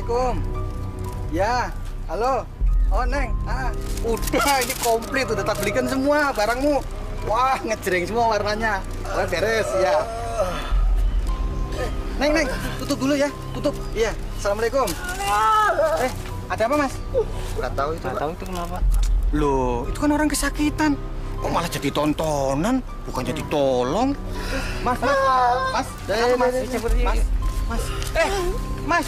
Assalamualaikum. Ya, halo. Oh, Neng. Udah ini komplit, udah tak belikan semua barangmu. Wah, ngejreng semua warnanya. Wah, beres ya. Neng, tutup dulu ya. Tutup. Iya. Assalamualaikum. Ada apa, Mas? Nggak tahu itu. Nggak tahu itu kenapa. Loh, itu kan orang kesakitan. Kok malah jadi tontonan, bukan jadi tolong. Mas. Mas.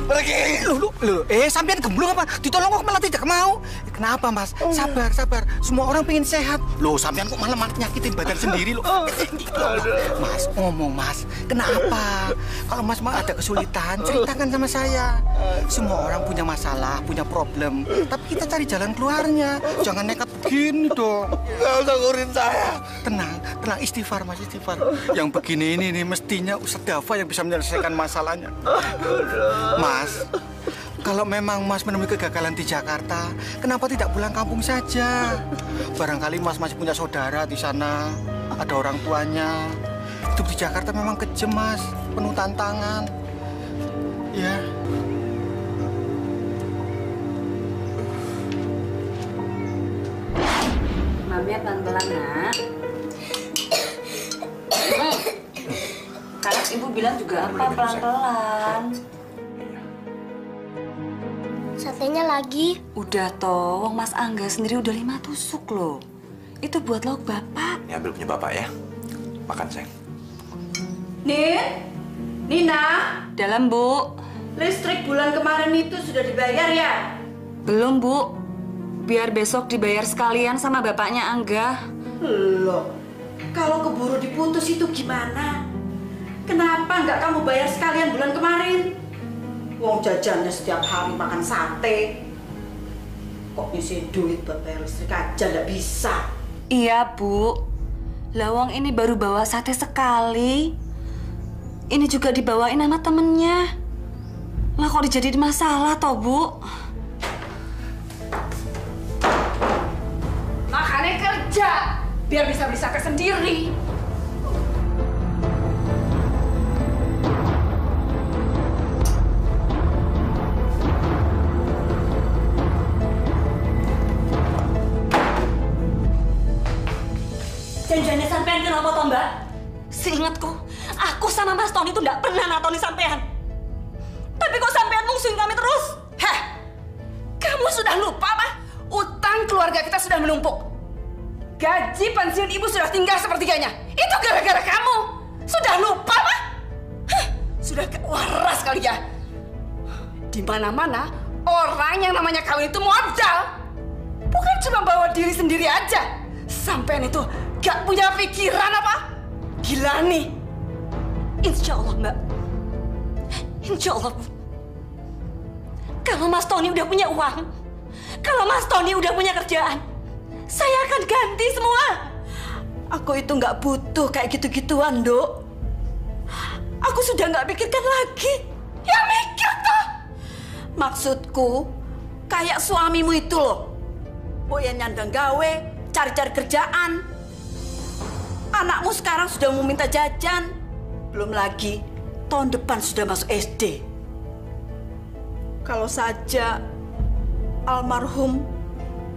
Pergi. Loh, sampean gemblung apa? Ditolong kok malah tidak mau? Kenapa, Mas? Sabar. Semua orang pengen sehat. Loh, sampean kok malah nyakitin badan sendiri, loh. Mas, ngomong, Mas. Kenapa? Kalau Mas mau ada kesulitan, ceritakan sama saya. Semua orang punya masalah, punya problem. Tapi kita cari jalan keluarnya. Jangan nekat begini dong. Nggak usah ngurin saya. Tenang, istighfar, Mas, istighfar. Yang begini ini nih mestinya Ustadz Dafa yang bisa menyelesaikan masalahnya. Mas, kalau memang Mas menemui kegagalan di Jakarta, kenapa tidak pulang kampung saja? Barangkali Mas masih punya saudara di sana, ada orang tuanya. Hidup di Jakarta memang kejam, Mas, penuh tantangan. Ya. Mamnya pelan-pelan, Nak. Karena ibu bilang juga apa, pelan-pelan. Satenya lagi. Udah toh, wong Mas Angga sendiri udah 5 tusuk loh. Itu buat lauk Bapak. Ini ambil punya Bapak ya. Makan, sayang. Nina, Dalam, Bu. listrik bulan kemarin itu sudah dibayar ya? Belum, Bu. Biar besok dibayar sekalian sama bapaknya Angga. Loh, kalau keburu diputus itu gimana? Kenapa nggak kamu bayar sekalian bulan kemarin? Wong jajannya setiap hari makan sate. Kok ngisi duit buat bayar listrik aja nggak bisa? Iya, Bu. Lawang ini baru bawa sate sekali. Ini juga dibawain sama temennya. Lah kok dijadiin masalah toh, Bu? Makanya kerja, biar bisa beli sate sendiri. Janjiannya sampean kenapa toh, Mbak? Seingatku, aku sama Mas Tony itu nggak pernah natoni sampean. Tapi kok sampean mungsuhin kami terus? Heh, kamu sudah lupa apa? Utang keluarga kita sudah menumpuk. Gaji pensiun ibu sudah tinggal sepertiganya. Itu gara-gara kamu. Sudah lupa apa? Heh, sudah gak waras kali ya. Di mana-mana orang yang namanya kawin itu modal. Bukan cuma bawa diri sendiri aja. Sampean itu gak punya pikiran apa? Gila nih. Insya Allah, Mbak. Insya Allah, Bu. Kalau Mas Tony udah punya uang, kalau Mas Tony udah punya kerjaan, saya akan ganti semua. Aku itu nggak butuh kayak gitu-gituan, Dok. Aku sudah nggak pikirkan lagi. Ya mikir toh. Maksudku, kayak suamimu itu loh. Boyan nyandang gawe, cari-cari kerjaan. Anakmu sekarang sudah mau minta jajan. Belum lagi, tahun depan sudah masuk SD. Kalau saja almarhum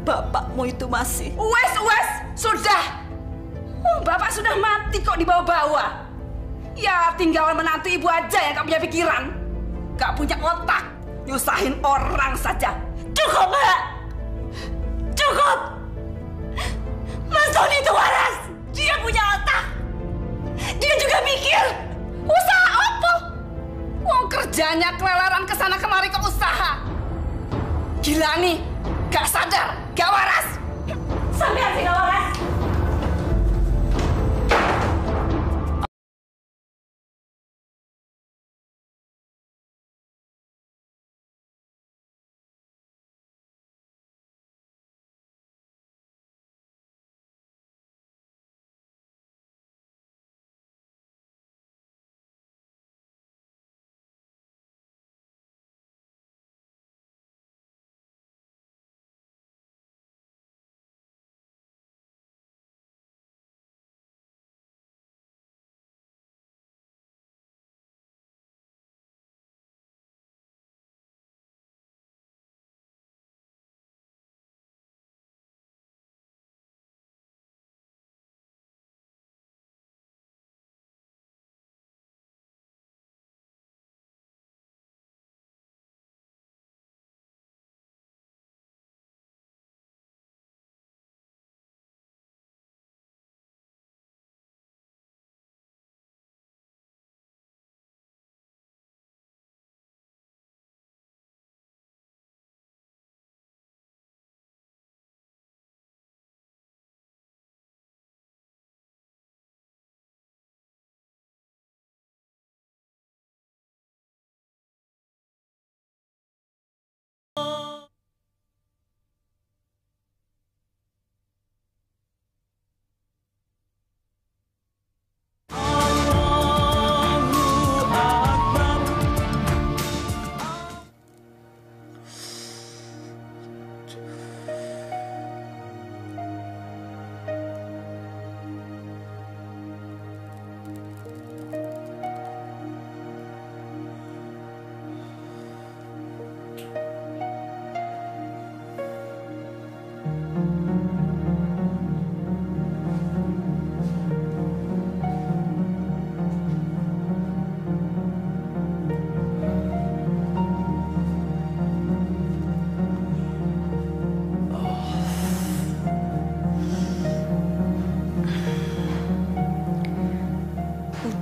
bapakmu itu masih... Wes, sudah. Bapak sudah mati kok dibawa-bawa. Ya tinggal menantu ibu aja yang gak punya pikiran. Gak punya otak. Nyusahin orang saja. Cukup, Mbak. Cukup. Mas Tony itu waras. Dia punya otak. Dia juga mikir. Usaha apa? Wong kerjanya keleleran kesana kemari ke usaha. Gila nih, gak sadar, gak waras. Sampai sih gak waras.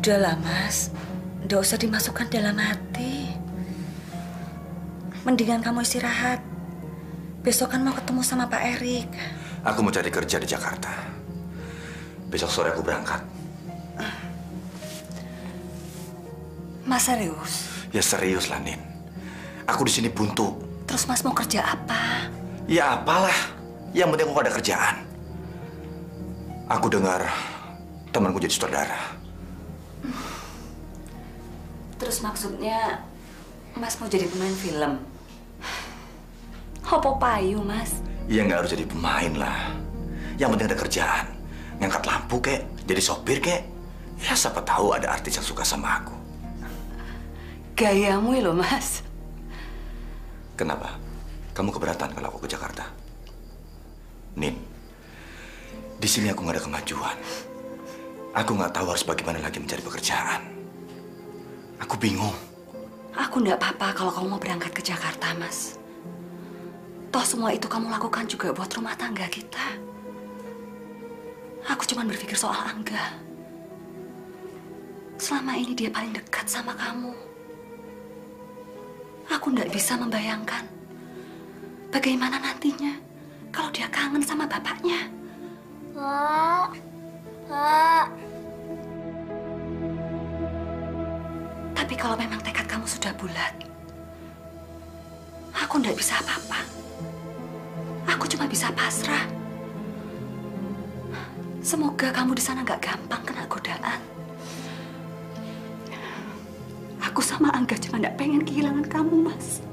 Udahlah, Mas. Nggak usah dimasukkan dalam hati. Mendingan kamu istirahat. Besok kan mau ketemu sama Pak Erik. Aku mau cari kerja di Jakarta. Besok sore aku berangkat. Mas serius? Ya serius lah, Nin. Aku di sini buntu. Terus Mas mau kerja apa? Ya apalah. Yang penting aku ada kerjaan. Aku dengar temanku jadi sutradara. Terus maksudnya Mas mau jadi pemain film? Apa payu, Mas? Ya nggak harus jadi pemain lah. Yang penting ada kerjaan. Ngangkat lampu kek, jadi sopir kek. Ya siapa tahu ada artis yang suka sama aku. Gayamu loh, Mas. Kenapa? Kamu keberatan kalau aku ke Jakarta? Nin, di sini aku nggak ada kemajuan. Aku nggak tahu harus bagaimana lagi mencari pekerjaan. Aku bingung. Aku nggak apa-apa kalau kamu mau berangkat ke Jakarta, Mas. Toh semua itu kamu lakukan juga buat rumah tangga kita. Aku cuma berpikir soal Angga. Selama ini dia paling dekat sama kamu. Aku nggak bisa membayangkan bagaimana nantinya kalau dia kangen sama bapaknya. Pak. Tapi kalau memang tekad kamu sudah bulat, aku nggak bisa apa-apa. Aku cuma bisa pasrah. Semoga kamu di sana nggak gampang kena godaan. Aku sama Angga cuma nggak pengen kehilangan kamu, Mas.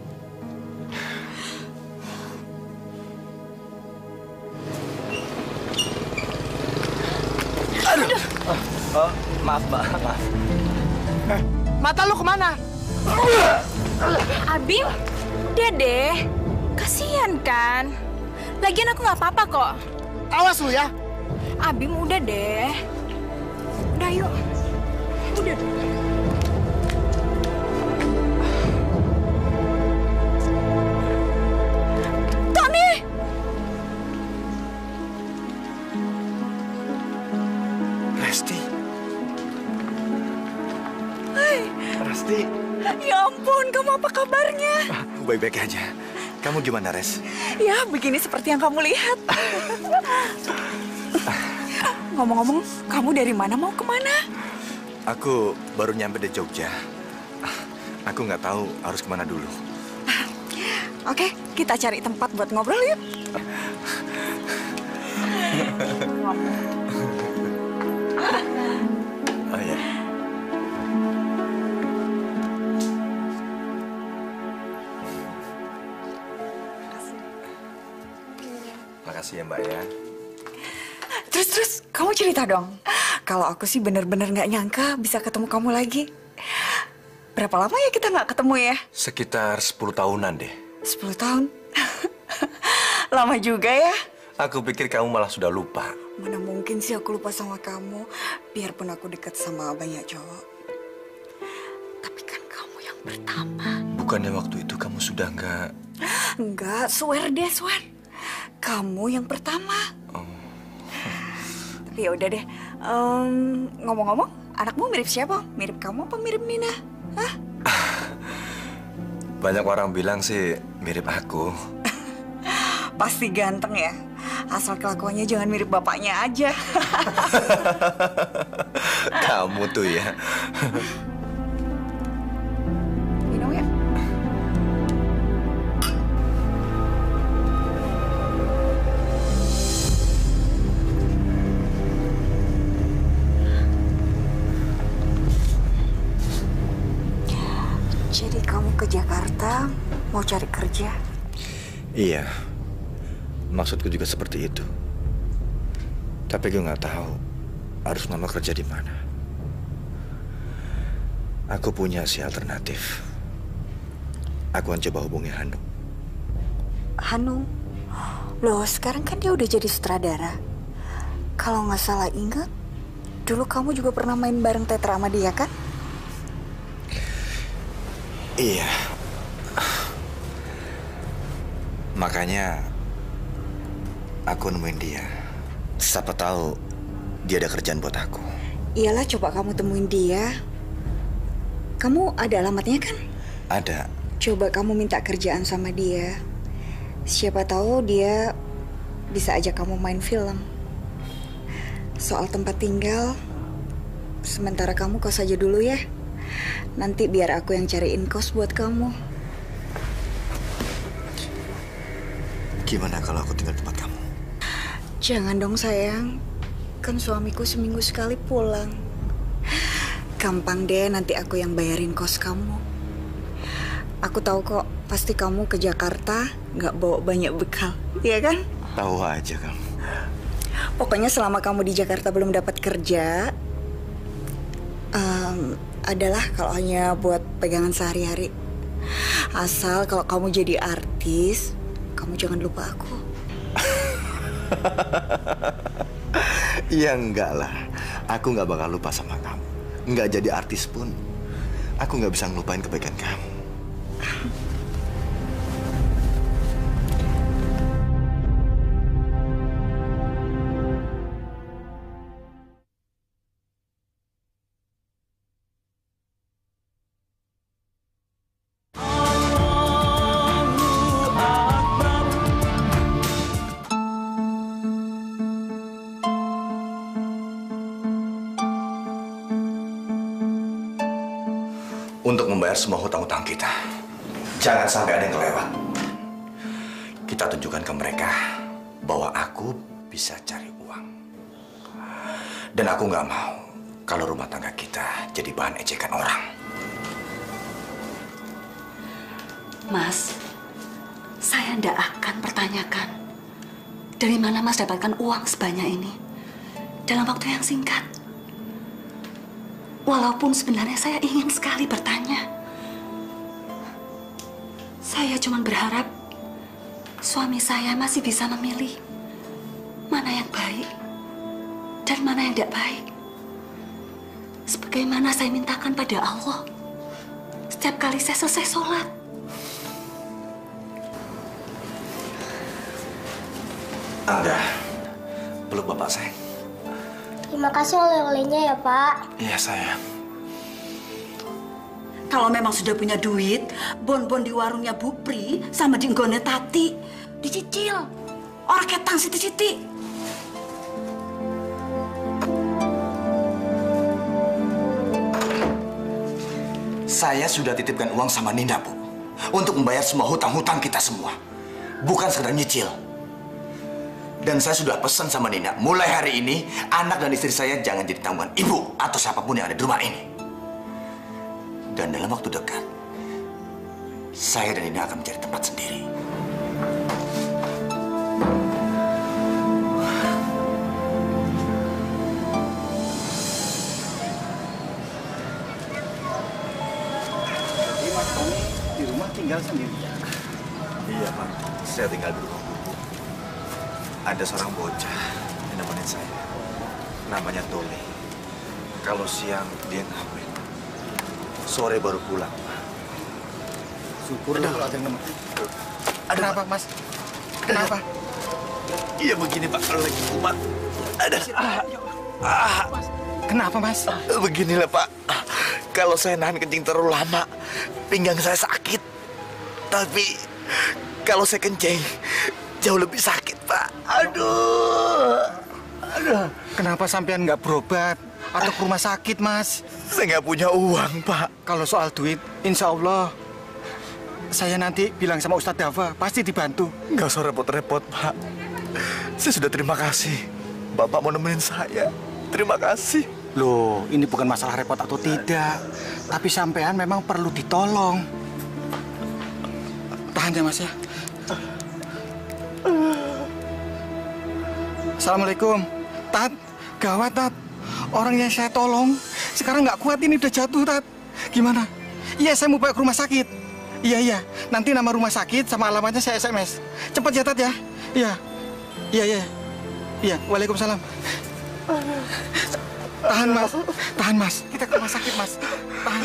Maaf, Mbak. Maaf. Mata lu kemana? Abim, udah deh. Kasian kan? Lagian aku nggak apa-apa kok. Awas lu ya. Abim, udah deh. Udah yuk. Udah. Tony! Resti. Resti. Ya ampun, kamu apa kabarnya? Aku baik-baik aja. Kamu gimana, Res? Ya, begini seperti yang kamu lihat. Ngomong-ngomong, kamu dari mana mau kemana? Aku baru nyampe di Jogja. Aku nggak tahu harus kemana dulu. Oke, kita cari tempat buat ngobrol yuk. Oh ya. Makasih ya, Mbak ya. Terus, kamu cerita dong. Kalau aku sih bener-bener nggak nyangka bisa ketemu kamu lagi. Berapa lama ya kita nggak ketemu ya? Sekitar 10 tahunan deh. 10 tahun? Lama juga ya? Aku pikir kamu malah sudah lupa. Mana mungkin sih aku lupa sama kamu. Biarpun aku dekat sama banyak cowok. Tapi kan kamu yang pertama. Bukannya waktu itu kamu sudah nggak... Enggak, swear deh, swear. Kamu yang pertama. Oh. Tapi ya udah deh. Ngomong-ngomong, anakmu mirip siapa? Mirip kamu apa mirip Nina? Hah? Banyak orang bilang sih mirip aku. Pasti ganteng ya. Asal kelakuannya jangan mirip bapaknya aja. Kamu tuh ya. Minum ya? Jadi kamu ke Jakarta mau cari kerja? Iya. Maksudku juga seperti itu. Tapi gue nggak tahu harus ngelamar kerja di mana. Aku punya si alternatif. Aku akan coba hubungi Hanung. Hanung? Loh, sekarang kan dia udah jadi sutradara. Kalau nggak salah ingat, dulu kamu juga pernah main bareng teater sama dia kan? Iya. Makanya aku nemuin dia. Siapa tahu dia ada kerjaan buat aku. Iyalah, coba kamu temuin dia. Kamu ada alamatnya kan? Ada. Coba kamu minta kerjaan sama dia. Siapa tahu dia bisa ajak kamu main film. Soal tempat tinggal, sementara kamu kos aja dulu ya. Nanti biar aku yang cariin kos buat kamu. Gimana kalau aku tinggal di tempat kamu? Jangan dong sayang. Kan suamiku seminggu sekali pulang. Gampang deh, nanti aku yang bayarin kos kamu. Aku tahu kok, pasti kamu ke Jakarta nggak bawa banyak bekal, iya kan? Tahu aja kamu. Pokoknya selama kamu di Jakarta belum dapat kerja, adalah kalau hanya buat pegangan sehari-hari. Asal kalau kamu jadi artis, kamu jangan lupa aku. Ya enggak lah. Aku nggak bakal lupa sama kamu. Nggak jadi artis pun, aku nggak bisa ngelupain kebaikan kamu. Untuk membayar semua hutang-hutang kita, jangan sampai ada yang kelewat. Kita tunjukkan ke mereka bahwa aku bisa cari uang. Dan aku nggak mau kalau rumah tangga kita jadi bahan ejekan orang. Mas, saya ndak akan pertanyakan dari mana Mas dapatkan uang sebanyak ini dalam waktu yang singkat. Walaupun sebenarnya saya ingin sekali bertanya. Saya cuma berharap suami saya masih bisa memilih mana yang baik dan mana yang tidak baik. Sebagaimana saya mintakan pada Allah setiap kali saya selesai sholat. Angga, peluk bapak sayang. Terima kasih oleh-olehnya ya, Pak. Iya, sayang. Kalau memang sudah punya duit, bon-bon di warungnya Bu Pri sama di nggone Tati dicicil. Orang ketang siti-siti. Saya sudah titipkan uang sama Nina, Bu. Untuk membayar semua hutang-hutang kita semua. Bukan sekedar nyicil. Dan saya sudah pesan sama Nina, mulai hari ini, anak dan istri saya jangan jadi tanggungan ibu atau siapapun yang ada di rumah ini. Dan dalam waktu dekat, saya dan Nina akan mencari tempat sendiri. Jadi Mas Tony di rumah tinggal sendiri? Iya, Pak. Saya tinggal di rumah. Ada seorang bocah yang nemenin saya. Namanya Tole. Kalau siang dia ngamen. Sore baru pulang. Syukur kalau ada yang nemenin. Kenapa, Mas? Kenapa? Iya begini, Pak. Kalau lagi kumat. Ada. Mas, kenapa, Mas? Beginilah, Pak. Kalau saya nahan kencing terlalu lama, pinggang saya sakit. Tapi kalau saya kencing, jauh lebih sakit, Pak. Aduh. Kenapa sampean nggak berobat atau ke rumah sakit, Mas? Saya nggak punya uang, Pak. Kalau soal duit, insya Allah saya nanti bilang sama Ustadz Dava, pasti dibantu. Nggak usah repot-repot, Pak. Saya sudah terima kasih. Bapak mau nemenin saya. Terima kasih. Loh, ini bukan masalah repot atau tidak, tapi sampean memang perlu ditolong. Tahan ya, Mas ya. Assalamualaikum. Tat, gawat, Tat. Orang yang saya tolong sekarang nggak kuat, ini udah jatuh, Tat. Gimana? Iya, saya mau bawa ke rumah sakit. Iya. Nanti nama rumah sakit sama alamatnya saya SMS. Cepat ya, Tat ya. Iya. Waalaikumsalam. Tahan, Mas. Kita ke rumah sakit, Mas. Tahan.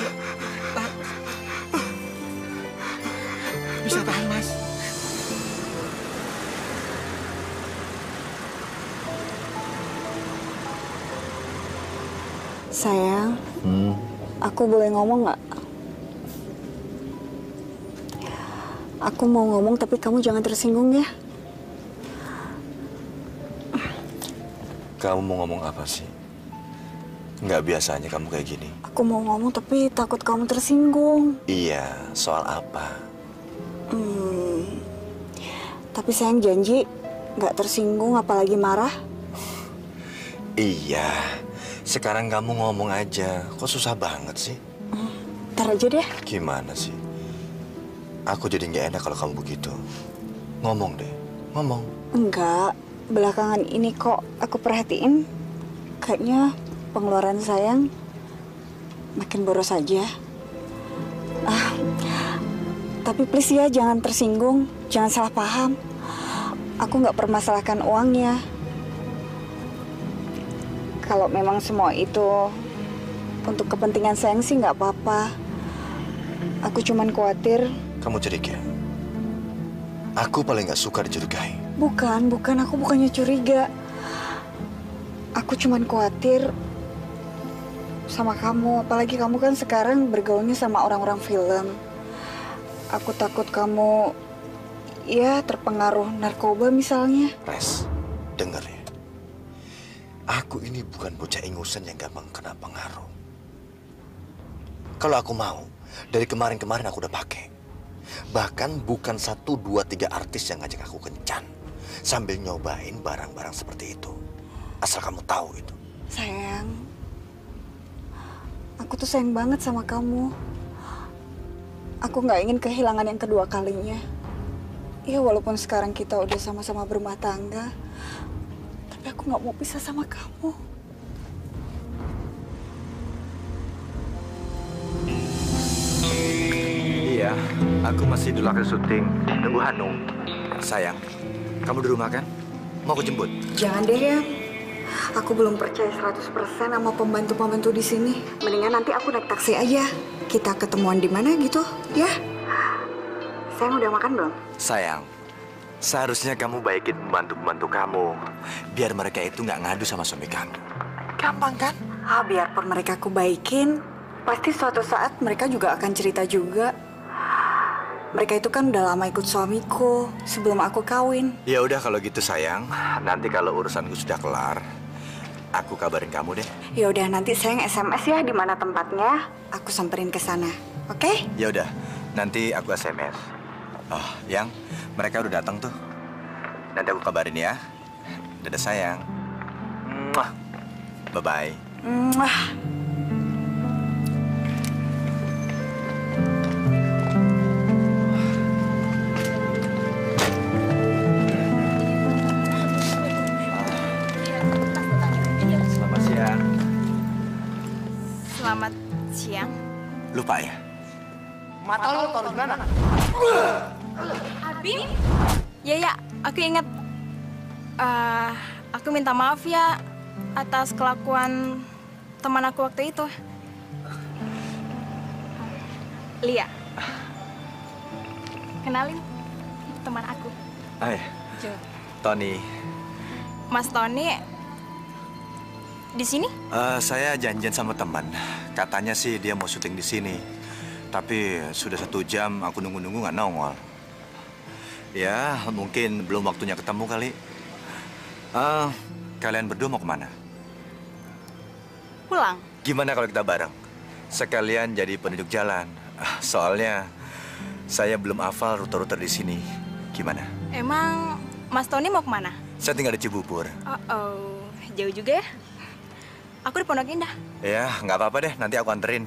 Bisa tahan, Mas. Sayang, aku boleh ngomong nggak? Aku mau ngomong tapi kamu jangan tersinggung ya. Kamu mau ngomong apa sih? Nggak biasanya kamu kayak gini. Aku mau ngomong tapi takut kamu tersinggung. Iya, soal apa? Tapi sayang janji nggak tersinggung apalagi marah. Iya, sekarang kamu ngomong aja. Kok susah banget sih? Ntar aja deh. Gimana sih? Aku jadi nggak enak kalau kamu begitu. Ngomong deh, ngomong. Enggak, belakangan ini kok aku perhatiin kayaknya pengeluaran sayang makin boros aja. Tapi please ya jangan tersinggung, jangan salah paham. Aku nggak permasalahkan uangnya. Kalau memang semua itu untuk kepentingan sayang sih nggak apa-apa. Aku cuman khawatir. Kamu curiga? Aku paling nggak suka dicurigai. Bukan, aku bukannya curiga. Aku cuman khawatir sama kamu, apalagi kamu kan sekarang bergaulnya sama orang-orang film. Aku takut kamu, ya terpengaruh narkoba misalnya. Res, denger ya. Aku ini bukan bocah ingusan yang gampang kena pengaruh. Kalau aku mau, dari kemarin-kemarin aku udah pakai. Bahkan bukan 1, 2, 3 artis yang ngajak aku kencan. Sambil nyobain barang-barang seperti itu. Asal kamu tahu itu. Sayang, aku tuh sayang banget sama kamu. Aku nggak ingin kehilangan yang kedua kalinya. Ya walaupun sekarang kita udah sama-sama berumah tangga, tapi aku nggak mau pisah sama kamu. Iya, aku masih di lokasi syuting. Nunggu Hanung. Sayang, kamu di rumah kan? Mau aku jemput? Jangan deh ya. Aku belum percaya 100% sama pembantu-pembantu di sini. Mendingan nanti aku naik taksi aja. Kita ketemuan di mana gitu, ya? Sayang udah makan belum? Sayang, seharusnya kamu baikin pembantu-pembantu kamu. Biar mereka itu nggak ngadu sama suami kamu. Gampang kan? Biarpun mereka aku baikin, pasti suatu saat mereka juga akan cerita juga. Mereka itu kan udah lama ikut suamiku sebelum aku kawin. Ya udah kalau gitu sayang. Nanti kalau urusanku sudah kelar, aku kabarin kamu deh. Ya udah nanti sayang SMS ya di mana tempatnya. Aku samperin ke sana. Oke? Ya udah, nanti aku SMS. Oh, yang mereka udah datang tuh. Nanti aku kabarin ya. Dadah sayang. Muah. Bye-bye. Muah. Selamat siang. Selamat siang. Lupa ya? Mata lo taruh di mana? Abi? Ya, aku ingat. Aku minta maaf ya atas kelakuan teman aku waktu itu. Lia. Kenalin teman aku. Hai. Tony. Mas Tony di sini? Saya janjian sama teman. Katanya sih dia mau syuting di sini. Tapi sudah 1 jam aku nunggu-nunggu nggak nongol. Ya, mungkin belum waktunya ketemu kali. Kalian berdua mau kemana? Pulang. Gimana kalau kita bareng? Sekalian jadi penunjuk jalan. Soalnya saya belum hafal rute-rute di sini. Gimana? Emang Mas Tony mau kemana? Saya tinggal di Cibubur. Jauh juga ya? Aku di Pondok Indah. Ya, nggak apa-apa deh. Nanti aku anterin.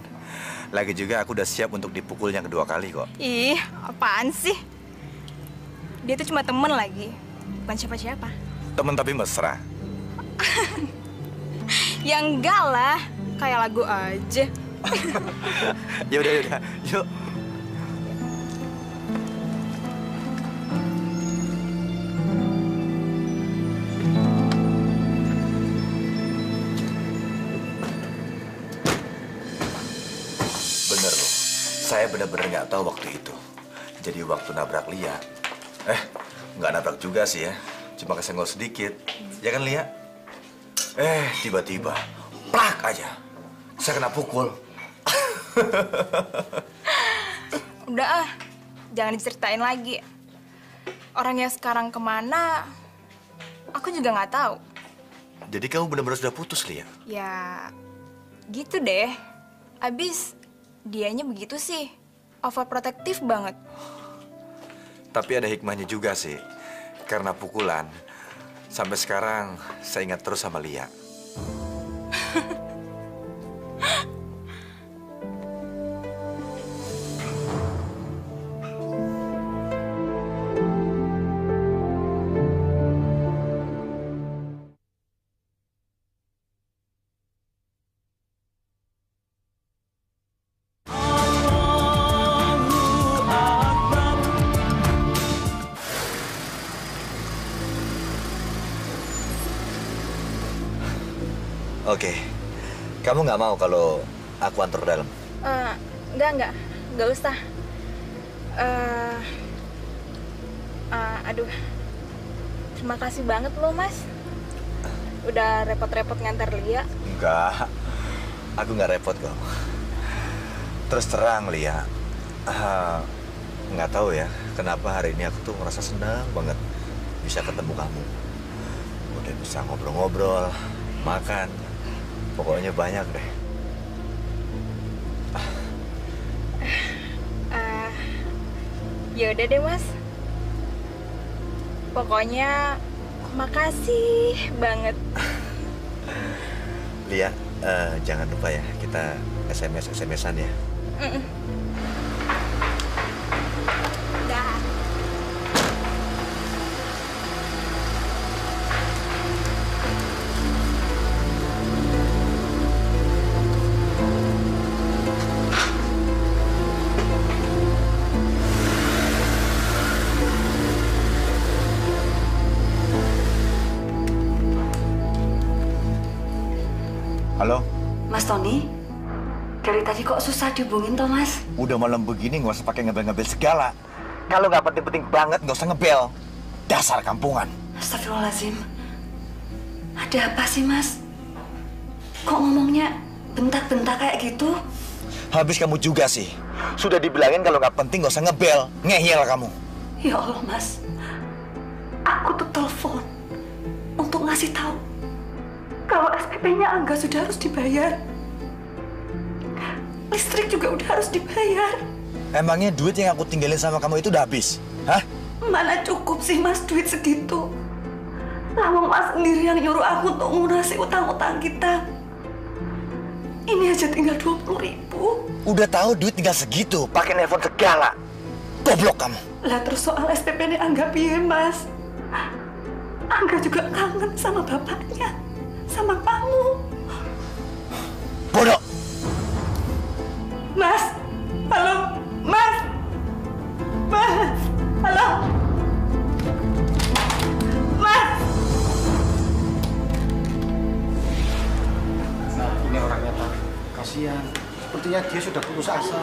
Lagi juga aku udah siap untuk dipukul yang kedua kali kok. Ih, apaan sih? Dia tuh cuma temen lagi, bukan siapa-siapa. Temen tapi mesra. Ya enggak lah, kayak lagu aja. Yaudah, yuk. Bener loh, saya benar-benar nggak tahu waktu itu. Jadi waktu nabrak Lia, nggak nabrak juga sih ya, cuma kesenggol sedikit, ya kan Lia? Tiba-tiba, plak aja, Saya kena pukul. Udah ah, jangan diceritain lagi. Orangnya sekarang kemana, aku juga nggak tahu. Jadi kamu benar-benar sudah putus, Lia? Ya, gitu deh. Abis, dianya begitu sih. Overprotective banget. Tapi ada hikmahnya juga sih. Karena pukulan, sampai sekarang saya ingat terus sama Lia. Oke, kamu nggak mau kalau aku antar ke dalam? Nggak usah. Aduh, terima kasih banget loh Mas. Udah repot-repot ngantar Lia. Enggak, aku nggak repot kok. Terus terang, Lia, nggak tahu ya kenapa hari ini aku tuh merasa senang banget bisa ketemu kamu. Udah bisa ngobrol-ngobrol, makan. Pokoknya banyak deh. Ya udah deh Mas. Pokoknya makasih banget. Lia, jangan lupa ya kita SMS-an ya. Dah. Halo? Mas Tony, dari tadi kok susah dihubungin toh Mas? Udah malam begini nggak usah pakai ngebel-ngebel segala. Kalau nggak penting-penting banget nggak usah ngebel. Dasar kampungan. Astagfirullahaladzim. Ada apa sih Mas? Kok ngomongnya bentak-bentak kayak gitu? Habis kamu juga sih. Sudah dibilangin kalau nggak penting nggak usah ngebel. Ngeyel kamu. Ya Allah Mas, aku tuh telepon untuk ngasih tahu kalau SPP-nya Angga sudah harus dibayar. Listrik juga udah harus dibayar. Emangnya duit yang aku tinggalin sama kamu itu udah habis? Hah? Mana cukup sih Mas duit segitu? Lawang Mas sendiri yang nyuruh aku untuk ngurasi utang-utang kita. Ini aja tinggal 20.000. Udah tahu duit tinggal segitu, pakai nelpon segala. Goblok kamu. Lah terus soal SPP ini Angga piye Mas? Angga juga kangen sama bapaknya, sama kamu. Bodoh. Mas, halo, Mas, Mas, halo, Mas. Nah, ini orangnya Pak. Kasihan. Sepertinya dia sudah putus asa.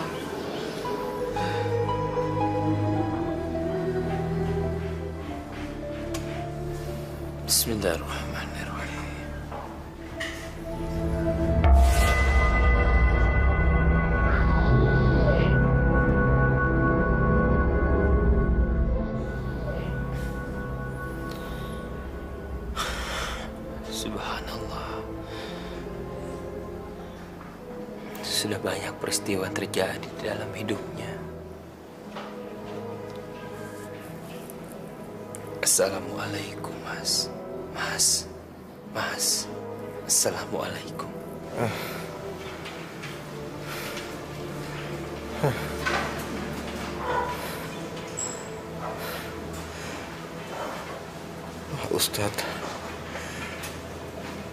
Bismillahirrahmanirrahim. Subhanallah. Sudah banyak peristiwa terjadi di dalam hidupnya. Assalamualaikum, Mas. Mas. Assalamualaikum. Ustadz,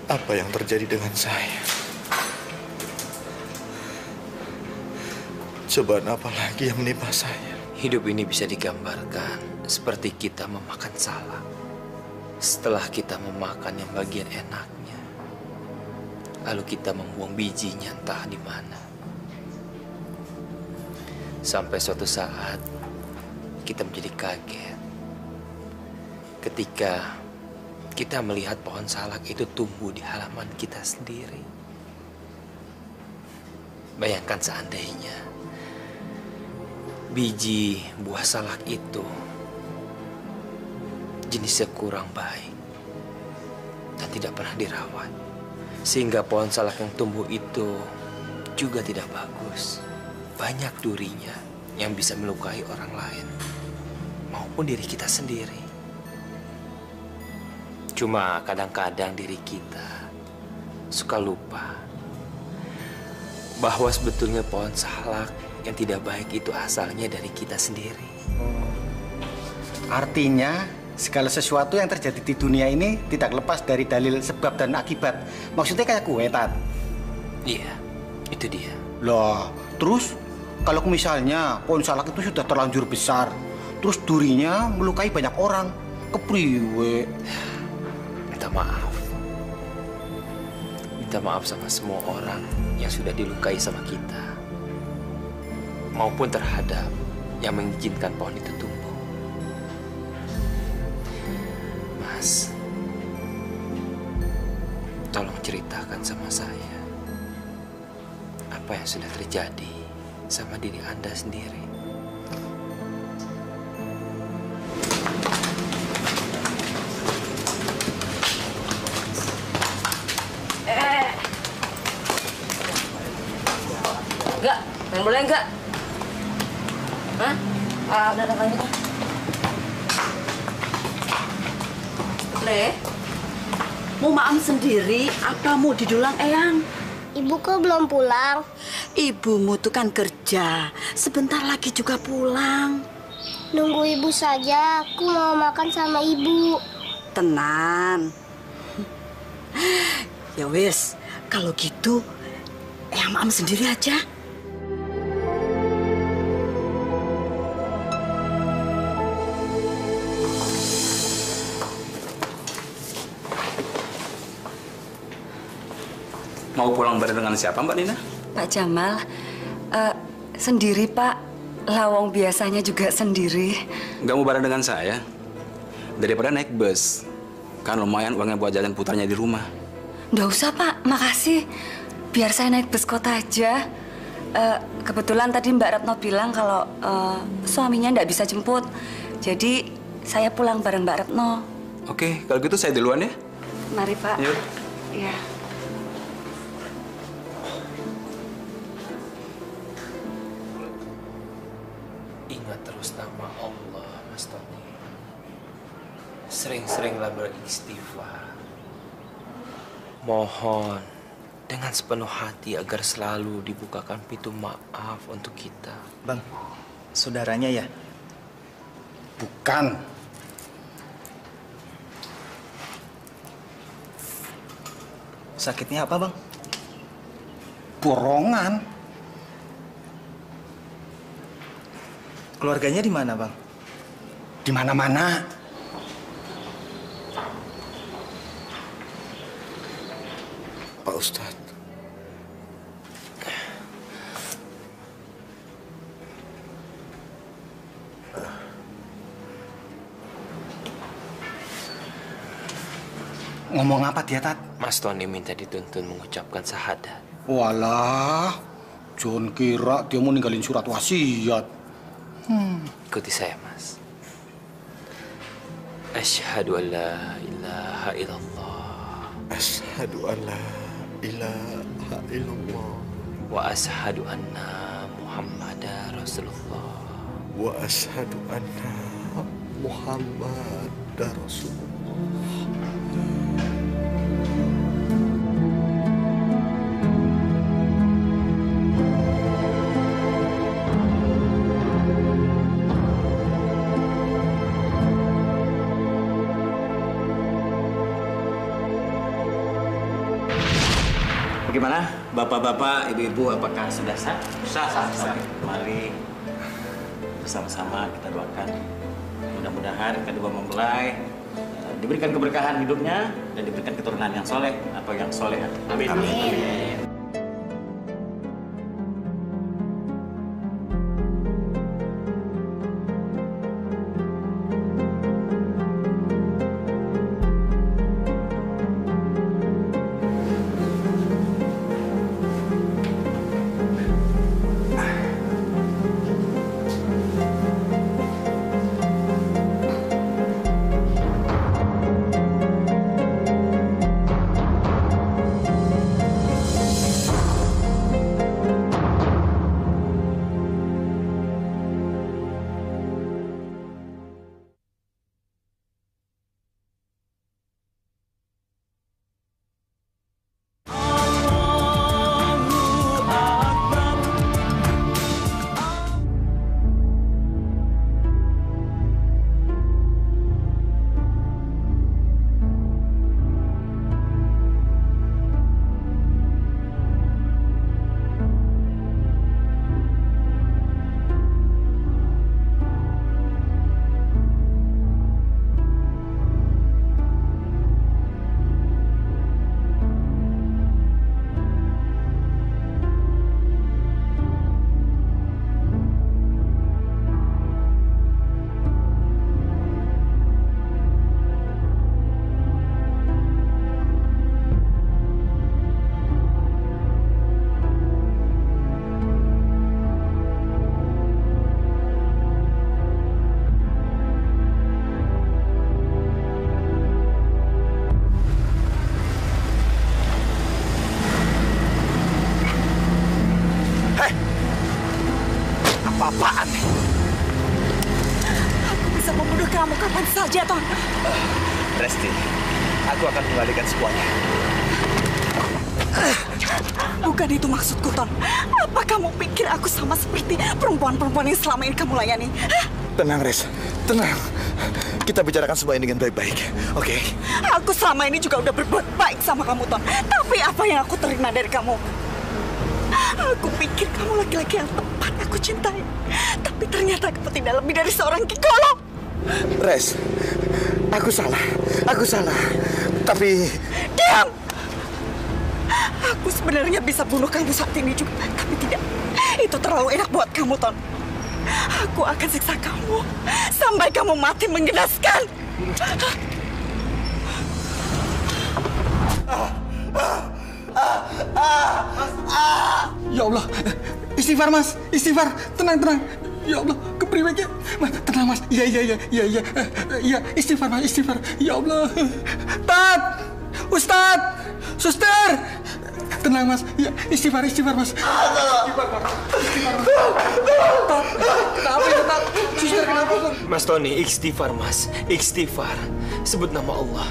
apa yang terjadi dengan saya? Cobaan apa lagi yang menimpa saya? Hidup ini bisa digambarkan seperti kita memakan salak. Setelah kita memakan yang bagian enaknya, lalu kita membuang bijinya entah di mana. Sampai suatu saat kita menjadi kaget ketika kita melihat pohon salak itu tumbuh di halaman kita sendiri. Bayangkan seandainya biji buah salak itu jenisnya kurang baik dan tidak pernah dirawat, sehingga pohon salak yang tumbuh itu juga tidak bagus. Banyak durinya yang bisa melukai orang lain maupun diri kita sendiri. Cuma kadang-kadang diri kita suka lupa bahwa sebetulnya pohon salak yang tidak baik itu asalnya dari kita sendiri. Artinya segala sesuatu yang terjadi di dunia ini tidak lepas dari dalil sebab dan akibat. Maksudnya kayak kue, Tat? Iya, itu dia. Loh, terus kalau misalnya pohon salak itu sudah terlanjur besar, terus durinya melukai banyak orang, kepriwe? Minta maaf. Minta maaf sama semua orang yang sudah dilukai sama kita, maupun terhadap yang mengizinkan pohon itu tumbuh. Mas, tolong ceritakan sama saya apa yang sudah terjadi sama diri Anda sendiri. Enggak, main boleh enggak? Hah? Udah lanjut. Le, mau maam sendiri apa mau didulang Eyang? Ibu kok belum pulang? Ibumu tuh kan kerja, sebentar lagi juga pulang. Nunggu ibu saja, aku mau makan sama ibu. Tenang. Ya wis, kalau gitu Eyang maam sendiri aja. Mau pulang bareng dengan siapa, Mbak Nina? Pak Jamal, sendiri Pak. Lawang biasanya juga sendiri. Nggak mau bareng dengan saya? Daripada naik bus. Kan lumayan uangnya buat jalan putarnya di rumah. Nggak usah Pak, makasih. Biar saya naik bus kota aja. Kebetulan tadi Mbak Retno bilang kalau suaminya nggak bisa jemput. Jadi saya pulang bareng Mbak Retno. Oke, kalau gitu saya duluan ya. Mari Pak. Yuk. Ya. Ingat terus nama Allah, Mas Tony. Sering-seringlah beristighfar. Mohon dengan sepenuh hati agar selalu dibukakan pintu maaf untuk kita. Bang, saudaranya ya? Bukan. Sakitnya apa, Bang? Borongan. Keluarganya di mana, Bang? Di mana-mana. Pak Ustadz. Ngomong apa dia, Tat? Mas Tony minta dituntun mengucapkan syahadat. Walah, John kira dia mau ninggalin surat wasiat. Ikuti saya, Mas. Asyhadu an la ilaha illallah. Asyhadu an la ilaha illallah. Wa asyhadu anna Muhammadar Rasulullah. Wa asyhadu anna Muhammadar Rasulullah. Bagaimana, bapak-bapak, ibu-ibu, apakah sudah sah? Sah. Mari bersama-sama kita doakan. Mudah-mudahan kedua mempelai diberikan keberkahan hidupnya dan diberikan keturunan yang soleh atau yang soleh. Amin. Amin. saja, Ton. Resti, aku akan mengembalikan semuanya. Bukan itu maksudku, Ton. Apa kamu pikir aku sama seperti perempuan-perempuan yang selama ini kamu layani? Hah? Tenang, Res. Tenang. Kita bicarakan semua ini dengan baik-baik, oke? Aku selama ini juga udah berbuat baik sama kamu, Ton. Tapi apa yang aku terima dari kamu? Aku pikir kamu laki-laki yang tepat aku cintai. Tapi ternyata kamu tidak lebih dari seorang gigolo. Res, aku salah. Aku salah. Tapi... Diam! Aku sebenarnya bisa bunuh kamu saat ini juga. Tapi tidak. Itu terlalu enak buat kamu, Ton. Aku akan siksa kamu sampai kamu mati menggenaskan. Ya Allah, istighfar Mas, istighfar, tenang. Ya Allah, kepriweknya. Mas, tenang Mas, iya, istighfar Mas, istighfar. Ya Allah, Tat, Ustad, Suster, tenang Mas, ya, istighfar Mas. Istighfar Mas. Tat, kenapa ya Tat? Suster kenapa Tat? Mas Tony, istighfar Mas, istighfar. Sebut nama Allah.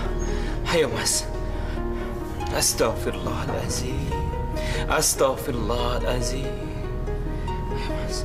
Ayo Mas. Astaghfirullahaladzim. Astaghfirullahaladzim. Ayo Mas.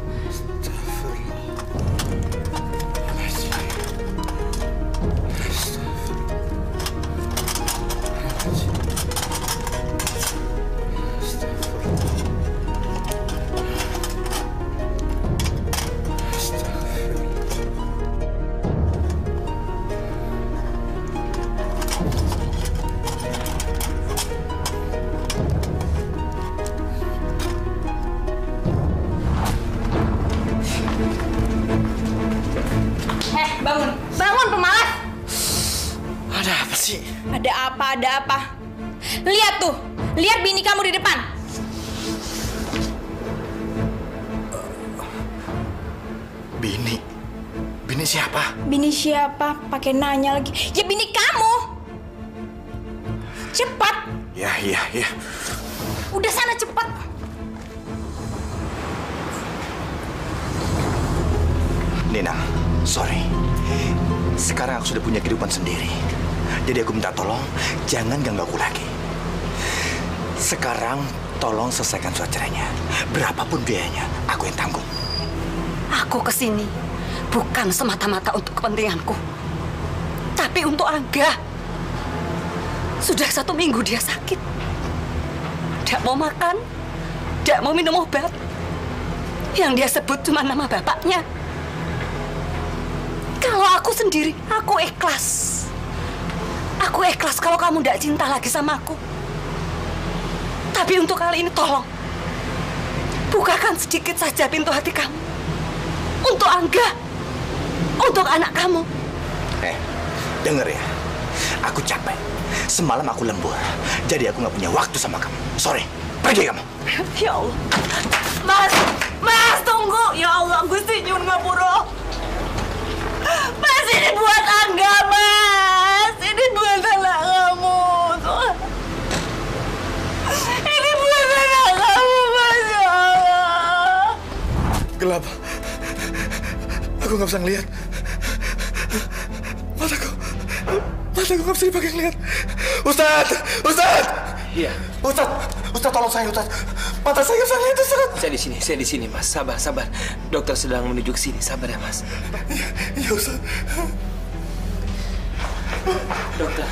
Bangun pemalas. Ada apa sih? Ada apa? Lihat tuh, lihat bini kamu di depan. Bini siapa? Bini siapa? Pakai nanya lagi. Ya bini kamu. Cepat. Ya. Udah sana cepat. Nina, sorry. Sekarang aku sudah punya kehidupan sendiri. Jadi aku minta tolong, jangan ganggu aku lagi. Sekarang tolong selesaikan surat cerainya. Berapapun biayanya, aku yang tanggung. Aku kesini bukan semata-mata untuk kepentinganku, tapi untuk Angga. Sudah 1 minggu dia sakit. Tidak mau makan, tidak mau minum obat. Yang dia sebut cuma nama bapaknya. Kalau aku sendiri, aku ikhlas. Aku ikhlas kalau kamu tidak cinta lagi sama aku. Tapi untuk kali ini tolong, bukakan sedikit saja pintu hati kamu. Untuk Angga, untuk anak kamu. Denger ya, aku capek. Semalam aku lembur, jadi aku nggak punya waktu sama kamu. Sorry, pergi kamu. Ya Allah. Mas, tunggu. Ya Allah, Gusti Nyun ngapura. Mas, ini buat Angga, Mas. Ini buat anak kamu. Ini buat anak kamu, Mas. Ya Allah. Gelap. Aku nggak bisa ngelihat. Mataku nggak bisa dipakai ngelihat. Ustaz! Iya. Ustaz, tolong saya, Ustaz. Mata saya nggak bisa ngelihat, Ustaz. Saya di sini, Mas. Sabar. Dokter sedang menuju ke sini. Sabar ya, Mas. Iya, Ustaz. Dokter,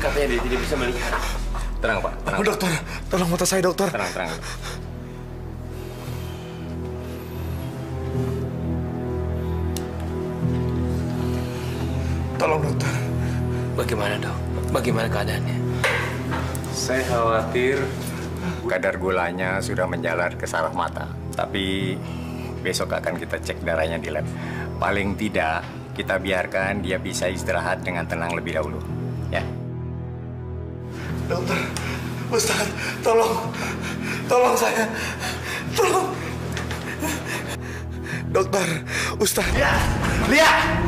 katanya dia tidak bisa melihat. Tenang, Pak. Tenang. Dokter, tolong mata saya, dokter. Tenang. Tolong, dokter. Bagaimana, Dok? Bagaimana keadaannya? Saya khawatir kadar gulanya sudah menjalar ke saraf mata. Tapi besok akan kita cek darahnya di lab. Paling tidak, kita biarkan dia bisa istirahat dengan tenang lebih dahulu. Ya. Dokter, Ustaz, tolong saya. Tolong. Dokter, Ustaz. Lihat!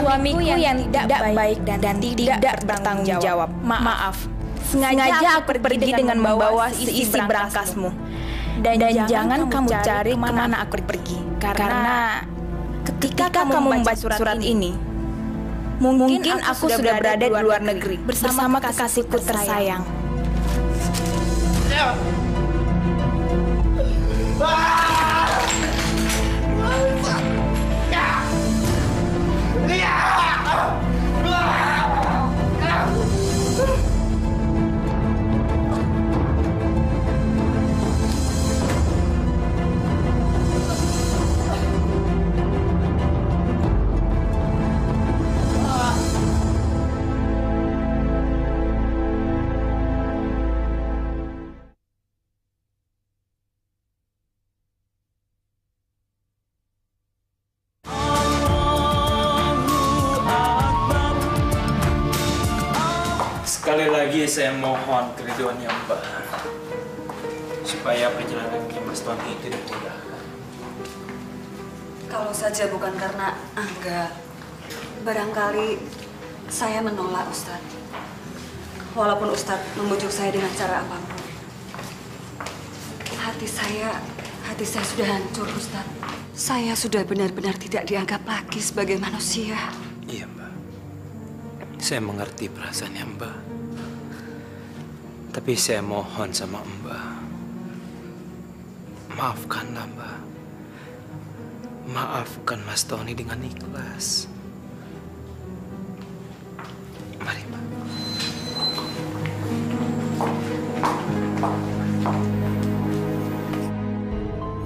suamiku yang tidak baik dan tidak bertanggung jawab. Maaf. Sengaja aku pergi dengan membawa seisi berangkasmu. Dan jangan kamu cari kemana aku pergi. Karena ketika kamu membaca surat ini, mungkin aku sudah berada di luar negeri bersama kekasihku tersayang. Sekali lagi saya mohon keriduannya Mbak, supaya perjalanan ke Mas Tony itu dimudahkan. Kalau saja bukan karena Angga, barangkali saya menolak Ustadz. Walaupun Ustadz membujuk saya dengan cara apapun. Hati saya sudah hancur, Ustadz. Saya sudah benar-benar tidak dianggap lagi sebagai manusia. Iya, Mbak. Saya mengerti perasaannya Mbak. Tapi saya mohon sama Mbak, maafkanlah Mbak. Maafkan Mas Tony dengan ikhlas. Mari Mbak.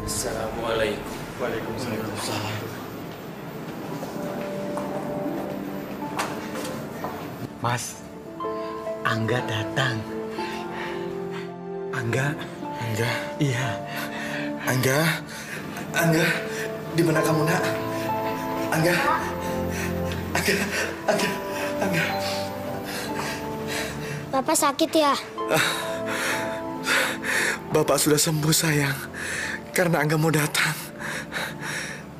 Assalamualaikum. Waalaikumsalam. Mas, Angga datang. Angga? Iya. Angga, di mana kamu nak? Angga. Bapak sakit ya? Bapak sudah sembuh sayang, karena Angga mau datang.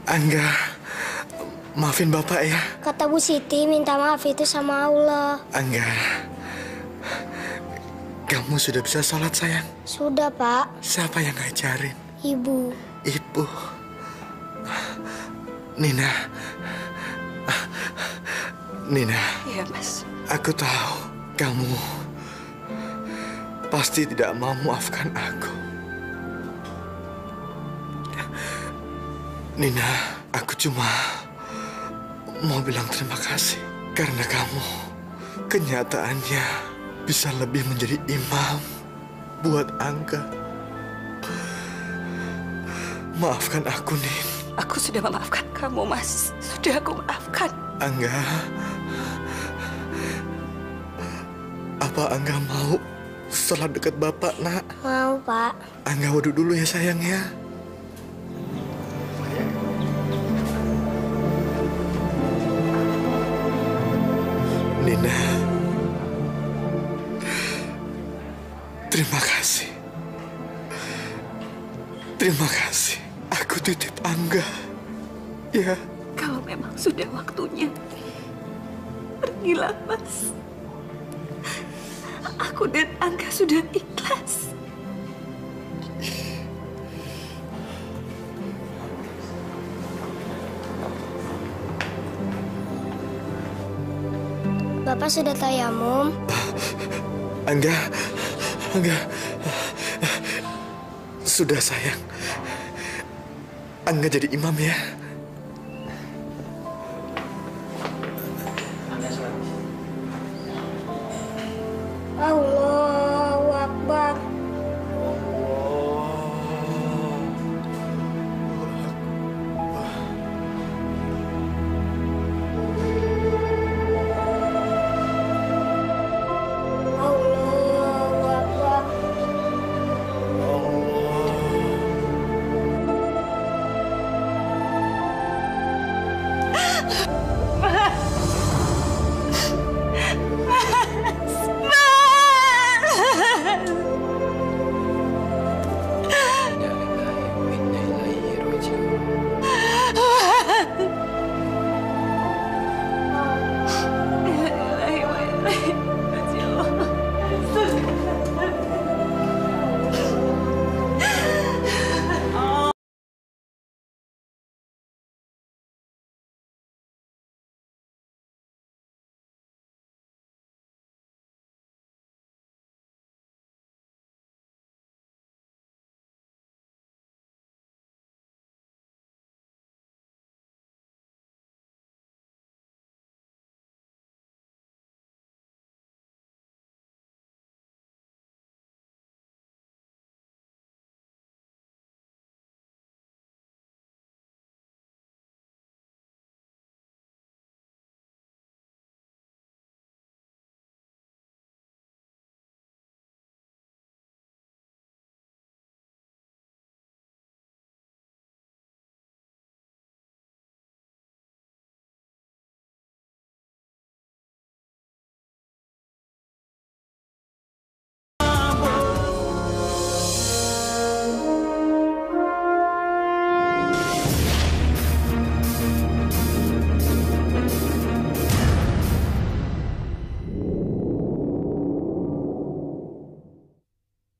Angga, maafin Bapak ya. Kata Bu Siti minta maaf itu sama Allah. Angga, kamu sudah bisa sholat sayang? Sudah Pak. Siapa yang ngajarin? Ibu. Ibu. Nina. Iya Mas. Aku tahu kamu pasti tidak mau maafkan aku. Nina, aku cuma mau bilang terima kasih karena kamu kenyataannya bisa lebih menjadi imam buat Angga. Maafkan aku, Nin. Aku sudah memaafkan kamu, Mas. Sudah aku maafkan. Angga, apa Angga mau sholat dekat Bapak, nak? Mau, Pak. Angga wudhu dulu ya, sayang ya. Nina, terima kasih. Terima kasih. Aku titip Angga. Ya. Kalau memang sudah waktunya, pergilah, Mas. Aku dan Angga sudah ikhlas. Bapak sudah tayamum? Angga. Sudah sayang. Angga jadi imam ya. Allahu Akbar. Allahu Akbar. Ma.